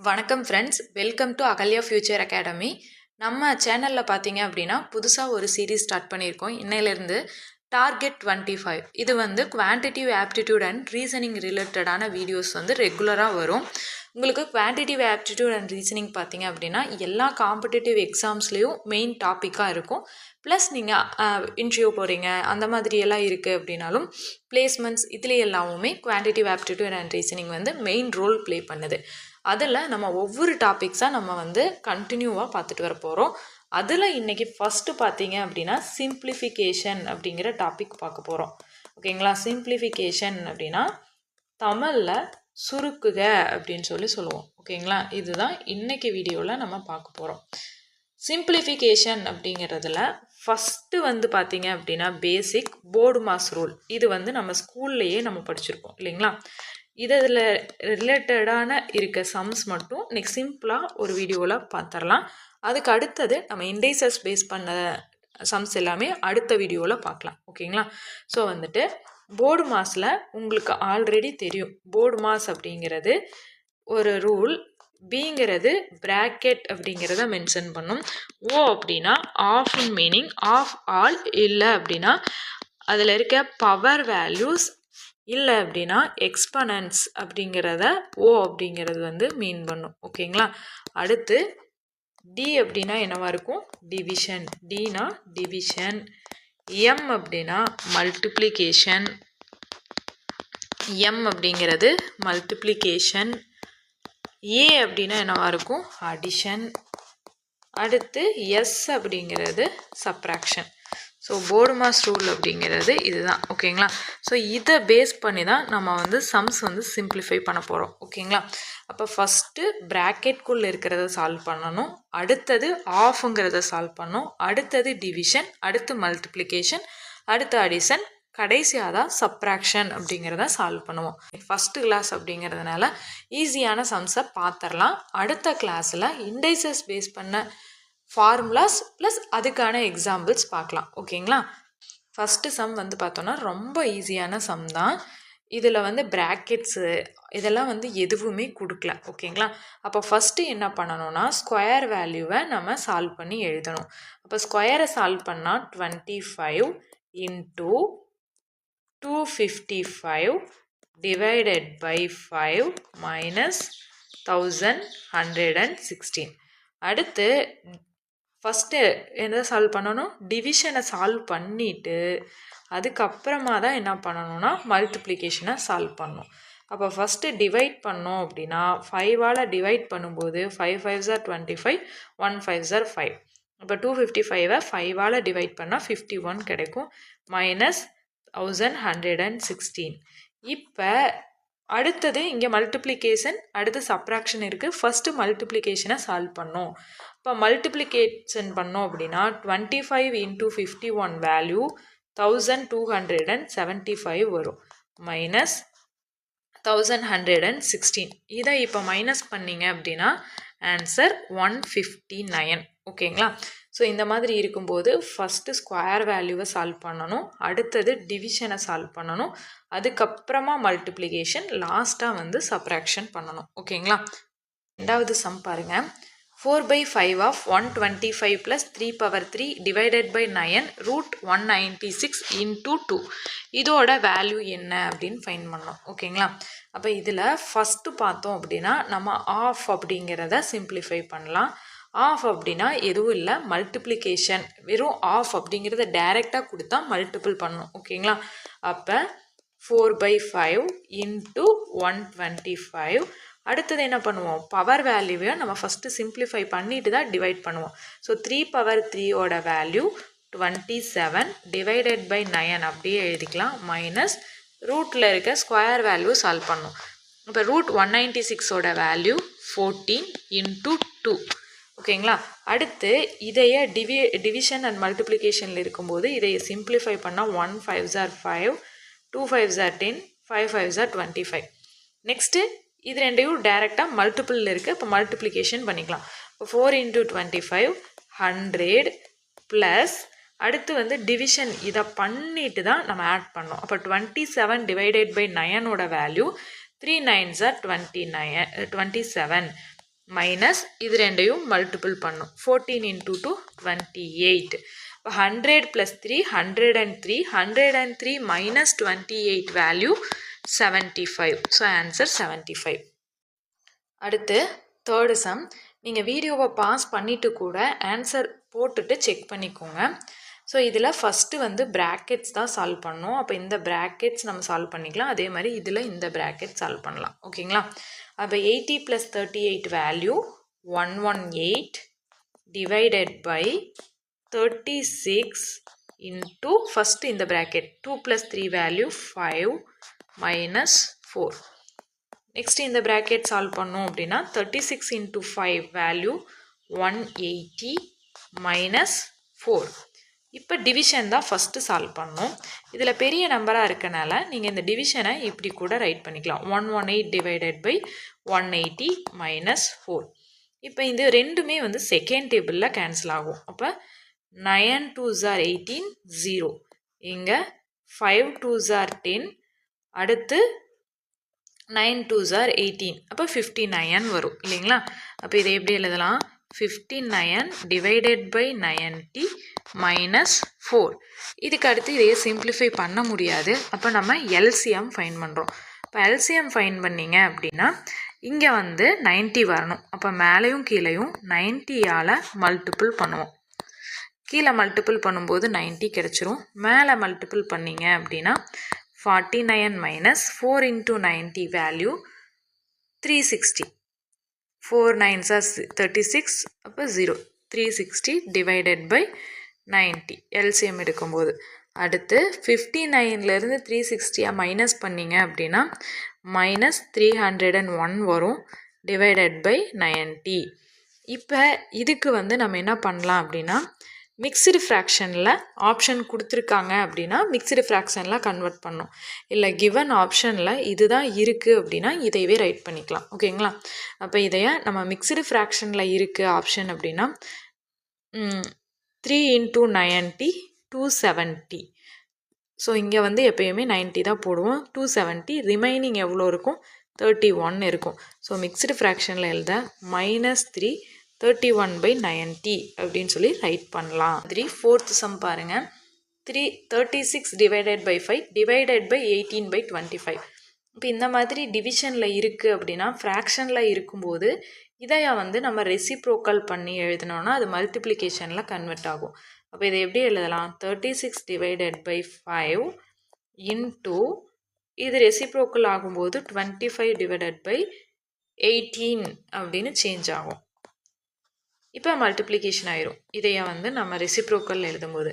வணக்கம் friends, welcome to Ahalya future academy. நம்ம சேனலில் பார்த்தீங்க அப்படின்னா புதுசாக ஒரு சீரீஸ் ஸ்டார்ட் பண்ணியிருக்கோம். இன்னையிலேருந்து டார்கெட் 25 இது வந்து குவான்டிட்டிவ் ஆப்டிடியூட் அண்ட் ரீசனிங் ரிலேட்டடான வீடியோஸ் வந்து ரெகுலராக வரும். உங்களுக்கு குவான்டிட்டிவ் ஆப்டிடியூட் அண்ட் ரீசனிங் பார்த்தீங்க அப்படின்னா எல்லா காம்படிட்டிவ் எக்ஸாம்ஸ்லேயும் மெயின் டாப்பிக்காக இருக்கும். ப்ளஸ் நீங்கள் இன்டர்வியூ போகிறீங்க அந்த மாதிரியெல்லாம் இருக்குது அப்படின்னாலும் பிளேஸ்மெண்ட்ஸ் இதுலேயே எல்லாமே குவான்டிட்டிவ் ஆப்டிடியூட் அண்ட் ரீசனிங் வந்து மெயின் ரோல் ப்ளே பண்ணுது. அதில் நம்ம ஒவ்வொரு டாபிக்ஸாக நம்ம வந்து கண்டினியூவாக பார்த்துட்டு வர போகிறோம். அதில் இன்றைக்கி ஃபஸ்ட்டு பார்த்தீங்க அப்படின்னா சிம்பிளிஃபிகேஷன் அப்படிங்கிற டாபிக் பார்க்க போகிறோம். ஓகேங்களா? சிம்பிளிஃபிகேஷன் அப்படின்னா தமிழில் சுருக்குக அப்படின்னு சொல்லுவோம். ஓகேங்களா? இதுதான் இன்றைக்கி வீடியோவில் நம்ம பார்க்க போகிறோம். சிம்பிளிஃபிகேஷன் அப்படிங்கிறதுல ஃபஸ்ட்டு வந்து பார்த்தீங்க அப்படின்னா பேசிக் போர்டு மாஸ் ரூல். இது வந்து நம்ம ஸ்கூல்லையே நம்ம படிச்சிருப்போம் இல்லைங்களா? இதில் ரிலேட்டடான இருக்க சம்ஸ் மட்டும் நெக்ஸ்ட் சிம்பிளாக ஒரு வீடியோவில் பார்த்துடலாம். அதுக்கு அடுத்தது நம்ம இண்டைசஸ் பேஸ் பண்ண சம்ஸ் எல்லாமே அடுத்த வீடியோவில் பார்க்கலாம். ஓகேங்களா? ஸோ வந்துட்டு போர்டு மாஸில் உங்களுக்கு ஆல்ரெடி தெரியும். போர்டு மாஸ் அப்படிங்கிறது ஒரு ரூல். பிங்கிறது பிராக்கெட் அப்படிங்கிறத மென்ஷன் பண்ணும். ஓ அப்படின்னா ஆஃப் மீனிங் ஆஃப் ஆல், இல்லை அப்படின்னா அதில் இருக்க பவர் வேல்யூஸ், இல்லை அப்படின்னா எக்ஸ்பனன்ஸ் அப்படிங்கிறத ஓ அப்படிங்கிறது வந்து மீன் பண்ணும். ஓகேங்களா? அடுத்து டி அப்படின்னா என்னவா இருக்கும்? டிவிஷன். டினா டிவிஷன். எம் அப்படின்னா மல்டிப்ளிகேஷன். எம் அப்படிங்கிறது மல்டிப்ளிகேஷன். ஏ அப்படின்னா என்னவா இருக்கும்? அடிஷன். அடுத்து எஸ் அப்படிங்கிறது subtraction. So board mass rule அப்படிங்கிறது இதுதான். ஓகேங்களா? ஸோ இதை பேஸ் பண்ணி தான் நம்ம வந்து சம்ஸ் வந்து சிம்பிளிஃபை பண்ண போகிறோம். ஓகேங்களா? அப்போ ஃபஸ்ட்டு ப்ராக்கெட்குள்ளே இருக்கிறத சால்வ் பண்ணணும், அடுத்தது ஆஃப்ங்கிறத சால்வ் பண்ணணும், அடுத்தது டிவிஷன், அடுத்து மல்டிப்ளிகேஷன், அடுத்து அடிஷன், கடைசியாக தான் சப்ராக்ஷன் அப்படிங்கிறத சால்வ் பண்ணுவோம். ஃபஸ்ட்டு கிளாஸ் அப்படிங்கிறதுனால ஈஸியான சம்ஸை பார்த்துடலாம். அடுத்த கிளாஸில் இண்டைசஸ் பேஸ் பண்ண ஃபார்முலாஸ் ப்ளஸ் அதுக்கான எக்ஸாம்பிள்ஸ் பார்க்கலாம். ஓகேங்களா? ஃபஸ்ட்டு சம் வந்து பார்த்தோன்னா ரொம்ப ஈஸியான சம் தான். இதில் வந்து ப்ராக்கெட்ஸு இதெல்லாம் வந்து எதுவுமே கொடுக்கல. ஓகேங்களா? அப்போ ஃபஸ்ட்டு என்ன பண்ணணும்னா ஸ்கொயர் வேல்யூவை நம்ம சால்வ் பண்ணி எழுதணும். அப்போ ஸ்கொயரை சால்வ் பண்ணால் 25 இன்ட்டு 255 divided by 5 minus 1116. அடுத்து ஃபஸ்ட்டு என்ன சால்வ் பண்ணணும்? டிவிஷனை சால்வ் பண்ணிவிட்டு அதுக்கப்புறமா தான் என்ன பண்ணணும்னா மல்டிப்ளிகேஷனை சால்வ் பண்ணணும். அப்போ ஃபஸ்ட்டு டிவைட் பண்ணோம் அப்படின்னா 5ஆல் டிவைட் பண்ணும்போது 5 5s are 25, 1 5s are 5. அப்போ 255 5ஆல் டிவைட் பண்ணால் 51 கிடைக்கும். மைனஸ் 1116. இப்போ அடுத்தது இங்கே மல்டிப்ளிகேஷன், அடுத்து சப்ராக்ஷன் இருக்குது. ஃபஸ்ட்டு மல்டிப்ளிகேஷனை சால்வ் பண்ணோம். இப்போ மல்டிப்ளிகேஷன் பண்ணோம் அப்படின்னா 25 இன்ட்டு 51 வேல்யூ 1275 வரும். மைனஸ் 1116. இதை இப்போ மைனஸ் பண்ணிங்க அப்படின்னா ஆன்சர் 159. ஓகேங்களா? ஸோ இந்த மாதிரி இருக்கும்போது ஃபஸ்ட்டு ஸ்கொயர் வேல்யூவை சால்வ் பண்ணணும், அடுத்தது டிவிஷனை சால்வ் பண்ணணும், அதுக்கப்புறமா மல்டிப்ளிகேஷன், லாஸ்ட்டாக வந்து சப்ராக்ஷன் பண்ணணும். ஓகேங்களா? ரெண்டாவது சம் பாருங்கள். 4/5 of 125 plus 3 power 3 divided by 9 root 196 into 2. இதோட வேல்யூ என்ன அப்படின்னு ஃபைன் பண்ணோம். ஓகேங்களா? அப்போ இதில் ஃபஸ்ட்டு பார்த்தோம் அப்படின்னா நம்ம ஆஃப் அப்படிங்கிறத சிம்பிளிஃபை பண்ணலாம். ஆஃப் அப்படின்னா எதுவும் இல்லை, மல்டிப்ளிகேஷன். வெறும் ஆஃப் அப்படிங்கிறத டைரெக்டாக கொடுத்தா மல்டிபிள் பண்ணணும். ஓகேங்களா? அப்போ 4/5 இன்ட்டு 125. அடுத்தது என்ன பண்ணுவோம்? பவர் வேல்யூவை நம்ம ஃபஸ்ட்டு சிம்பிளிஃபை பண்ணிட்டு தான் டிவைட் பண்ணுவோம். ஸோ 3 பவர் 3ஓட வேல்யூ 27 டிவைடட் பை 9 அப்படியே எழுதிக்கலாம். மைனஸ் ரூட்டில் இருக்க ஸ்கொயர் வேல்யூ சால்வ் பண்ணும். இப்போ ரூட் 196ஓட வேல்யூ 14 இன்ட்டு 2. ஓகேங்களா? அடுத்து இதையே டிவிஷன் அண்ட் மல்டிப்ளிகேஷனில் இருக்கும்போது இதையை சிம்பிளிஃபை பண்ணால் 1 5s are 5, 2 5s are 10, 5 5s are 25. Next இது ரெண்டையும் டைரெக்டாக மல்டிபிளில் இருக்குது. இப்போ மல்டிப்ளிகேஷன் பண்ணிக்கலாம். இப்போ 4 இன்ட்டு 25 100 ப்ளஸ் அடுத்து வந்து டிவிஷன் இதை பண்ணிட்டு தான் நம்ம ஆட் பண்ணோம். அப்போ 27 டிவைடட் பை 9ஓட வேல்யூ 3 9s are 27. மைனஸ் இது ரெண்டையும் மல்டிபிள் பண்ணும். 14 into 2 28. இப்போ 100 + 3 103. 103 minus 28 வேல்யூ 75. So answer 75. அடுத்து தேர்டு சம். நீங்கள் வீடியோவை பாஸ் பண்ணிவிட்டு கூட ஆன்சர் போட்டுட்டு செக் பண்ணிக்கோங்க. ஸோ இதில் ஃபஸ்ட்டு வந்து ப்ராக்கெட்ஸ் தான் சால்வ் பண்ணோம். அப்போ இந்த ப்ராக்கெட்ஸ் நம்ம சால்வ் பண்ணிக்கலாம். அதே மாதிரி இதில் இந்த ப்ராக்கெட் சால்வ் பண்ணலாம். ஓகேங்களா? அப்போ 80 + 38 value 118 divided by 36 into first இந்த ப்ராக்கெட் 2 + 3 வேல்யூ 5 minus 4. நெக்ஸ்ட் இந்த ப்ராக்கெட் சால்வ் பண்ணோம் அப்படின்னா 36 into 5 வேல்யூ 180 minus 4. இப்போ டிவிஷன் தான் ஃபஸ்ட்டு சால்வ் பண்ணோம். இதில் பெரிய நம்பராக இருக்கனால நீங்கள் இந்த டிவிஷனை இப்படி கூட ரைட் பண்ணிக்கலாம். 118 டிவைடட் பை 180 minus 4. இப்போ இந்த ரெண்டுமே வந்து செகண்ட் டேபிளில் கேன்சல் ஆகும். அப்போ 9 2s are 18 0. இங்கே 5 2s are 10. அடுத்து 9 2s are 18. அப்போ 59 வரும் இல்லைங்களா? அப்போ இதை எப்படி எழுதலாம்? 59 டிவைடட் பை 90 minus 4. இதுக்கு அடுத்து இதையே சிம்பிளிஃபை பண்ண முடியாது. அப்போ நம்ம எல்சிஎம் ஃபைன் பண்ணுறோம். இப்போ எல்சிஎம் ஃபைன் பண்ணிங்க அப்படின்னா இங்கே வந்து 90 வரணும். அப்போ மேலேயும் கீழேயும் 90ஆல் மல்டிபிள் பண்ணுவோம். கீழே மல்டிபிள் பண்ணும்போது 90 கிடச்சிரும். மேலே மல்டிபிள் பண்ணிங்க அப்படின்னா 49 minus 4 into 90 value 360. 4 9s are 36. அப்போ 0. 360 டிவைடட் பை 90 எல்சிஎம் எடுக்கும்போது. அடுத்து 59லேருந்து 360 மைனஸ் பண்ணிங்க அப்படின்னா மைனஸ் 301 வரும் டிவைடட் பை 90. இப்போ இதுக்கு வந்து நம்ம என்ன பண்ணலாம் அப்படின்னா மிக்ஸ்டு ஃப்ராக்ஷனில் ஆப்ஷன் கொடுத்துருக்காங்க அப்படின்னா மிக்ஸ்டு ஃப்ராக்ஷனில் கன்வெர்ட் பண்ணணும். இல்லை கிவன் ஆப்ஷனில் இதுதான் இருக்குது அப்படின்னா இதையவே ரைட் பண்ணிக்கலாம். ஓகேங்களா? அப்போ இதைய நம்ம மிக்ஸ்டு ஃப்ராக்ஷனில் இருக்குது ஆப்ஷன் அப்படின்னா 3 into 90 270. ஸோ இங்கே வந்து எப்போயுமே 90 தான் போடுவோம். 270 ரிமைனிங் எவ்வளோ இருக்கும்? 31 இருக்கும். ஸோ மிக்ஸ்டு ஃப்ராக்ஷனில் எழுத -3 31 by 90 அப்படின்னு சொல்லி ரைட் பண்ணலாம். 4th சம் பாருங்கள். 36 divided by 5 divided by 18 by 25. இப்போ இந்த மாதிரி டிவிஷனில் இருக்குது அப்படின்னா ஃப்ராக்ஷனில் இருக்கும்போது இதையா வந்து நம்ம ரெசிப்ரோக்கல் பண்ணி எழுதினோன்னா அது மல்டிப்ளிகேஷனில் கன்வெர்ட் ஆகும். அப்போ இதை எப்படி எழுதலாம்? 36 டிவைடட் பை 5 இன்ட்டு இது ரெசிப்ரோக்கல் ஆகும்போது 25 டிவைடட் பை 18 அப்படின்னு சேஞ்ச் ஆகும். இப்போ மல்டிப்ளிகேஷன் ஆயிரும். இதையை வந்து நம்ம ரெசிப்ரோக்கல் எழுதும்போது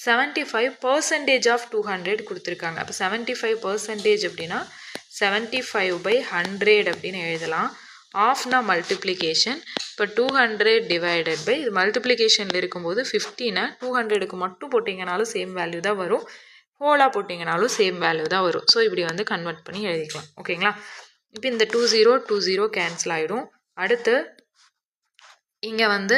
75% ஆஃப் 200 கொடுத்துருக்காங்க. அப்போ 75% அப்படின்னா 75 by 100 அப்படின்னு எழுதலாம். ஆஃப்னா மல்டிப்ளிகேஷன். இப்போ 200 டிவைடட் பை இது மல்டிப்ளிகேஷனில் இருக்கும்போது 15 200க்கு மட்டும் போட்டிங்கனாலும் சேம் வேல்யூ தான் வரும். ஹோலாக போட்டிங்கனாலும் சேம் வேல்யூ தான் வரும். ஸோ இப்படி வந்து கன்வெர்ட் பண்ணி எழுதிக்கலாம். ஓகேங்களா? இப்போ இந்த 20 கேன்சல் ஆகிடும். அடுத்து இங்கே வந்து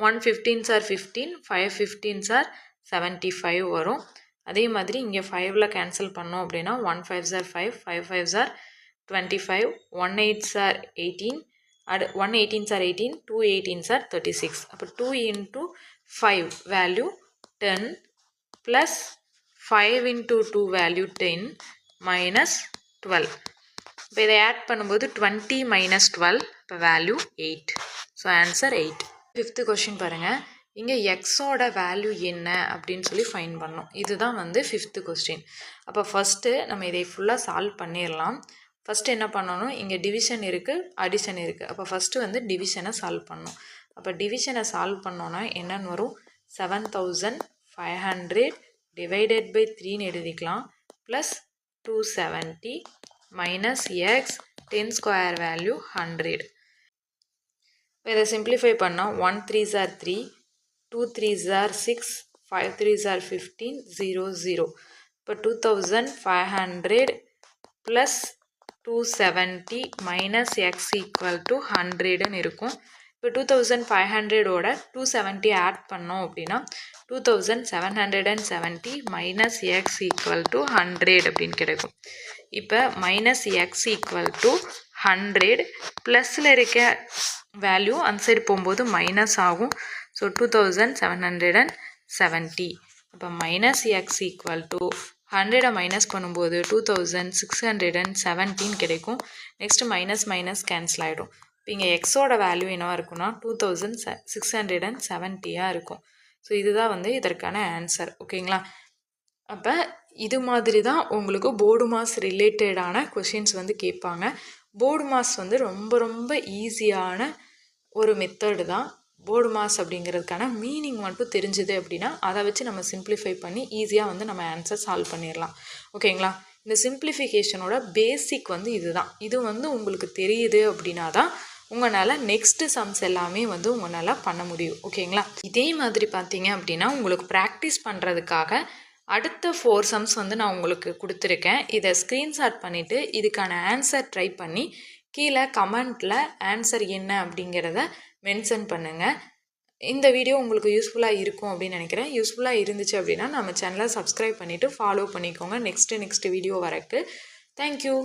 1 15s are 15 5 15s are 75 வரும். அதே மாதிரி இங்கே 5ல் கேன்சல் பண்ணோம் அப்படின்னா 1 5s are 5 5 5s are 25 1 8s are 18 1 18s are 18 2 18s are 36. அப்போ 2 into 5 value 10 plus 5 into 2 value 10 minus 12. இப்போ இதை ஆட் பண்ணும்போது 20 minus 12 இப்போ value 8. So answer 8. 5th question பாருங்கள். இங்கே எக்ஸோட வேல்யூ என்ன அப்படின்னு சொல்லி ஃபைன் பண்ணோம். இதுதான் வந்து 5th கொஸ்டின். அப்போ ஃபஸ்ட்டு நம்ம இதை ஃபுல்லாக சால்வ் பண்ணிடலாம். ஃபஸ்ட்டு என்ன பண்ணணும்? இங்கே டிவிஷன் இருக்குது, அடிஷன் இருக்குது. அப்போ ஃபஸ்ட்டு வந்து டிவிஷனை சால்வ் பண்ணணும். அப்போ டிவிஷனை சால்வ் பண்ணோன்னா என்னென்னு வரும்? 7500 டிவைடட் பை 3ன்னு எழுதிக்கலாம். Plus 270 minus X 10 square value 100. இப்போ இதை சிம்பிளிஃபை பண்ணால் 1 3s are 3 2 3s are 6 5 3s are 15 0 0. இப்போ 2500 plus 270 minus x equal to 100ன்னு இருக்கும். இப்போ 2500ஓட 270 ஆட் பண்ணோம் அப்படின்னா 2770 மைனஸ் எக்ஸ் ஈக்குவல் டு 100 அப்படின்னு கிடைக்கும். இப்போ மைனஸ் எக்ஸ் ஈக்குவல் டு 100 ப்ளஸில் இருக்க வேல்யூ அந்த சைடு போகும்போது மைனஸ் ஆகும். ஸோ 2770. அப்போ minus x equal to 100 minus பண்ணும்போது 2617 கிடைக்கும். நெக்ஸ்ட்டு மைனஸ் மைனஸ் கேன்சல் ஆகிடும். இப்போ இங்கே எக்ஸோட வேல்யூ என்னவா இருக்குன்னா 2670 இருக்கும். ஸோ இதுதான் வந்து இதற்கான ஆன்சர். ஓகேங்களா? அப்போ இது மாதிரி தான் உங்களுக்கு போர்டு மாஸ் ரிலேட்டடான கொஷின்ஸ் வந்து கேட்பாங்க. போர்டு மாஸ் வந்து ரொம்ப ரொம்ப ஈஸியான ஒரு மெத்தடு தான். போர்டு மாஸ் அப்படிங்கிறதுக்கான மீனிங் மட்டும் தெரிஞ்சுது அப்படின்னா அதை வச்சு நம்ம சிம்பிளிஃபை பண்ணி ஈஸியாக வந்து நம்ம ஆன்சர் சால்வ் பண்ணிடலாம். ஓகேங்களா? இந்த சிம்பிளிஃபிகேஷனோட பேசிக் வந்து இதுதான். இது வந்து உங்களுக்கு தெரியுது அப்படின்னா தான் உங்களால் நெக்ஸ்ட்டு சம்ஸ் எல்லாமே வந்து உங்களால் பண்ண முடியும். ஓகேங்களா? இதே மாதிரி பார்த்தீங்க அப்படின்னா உங்களுக்கு ப்ராக்டிஸ் பண்ணுறதுக்காக அடுத்த 4 சம்ஸ் வந்து நான் உங்களுக்கு கொடுத்துருக்கேன். இதை ஸ்க்ரீன்ஷாட் பண்ணிவிட்டு இதுக்கான ஆன்சர் ட்ரை பண்ணி கீழே கமெண்ட்டில் ஆன்சர் என்ன அப்படிங்கிறத மென்ஷன் பண்ணுங்கள். இந்த வீடியோ உங்களுக்கு யூஸ்ஃபுல்லாக இருக்கும் அப்படின்னு நினைக்கிறேன். யூஸ்ஃபுல்லாக இருந்துச்சு அப்படின்னா நம்ம சேனலை சப்ஸ்கிரைப் பண்ணிவிட்டு ஃபாலோ பண்ணிக்கோங்க நெக்ஸ்ட்டு வீடியோ வரக்கு. தேங்க்யூ.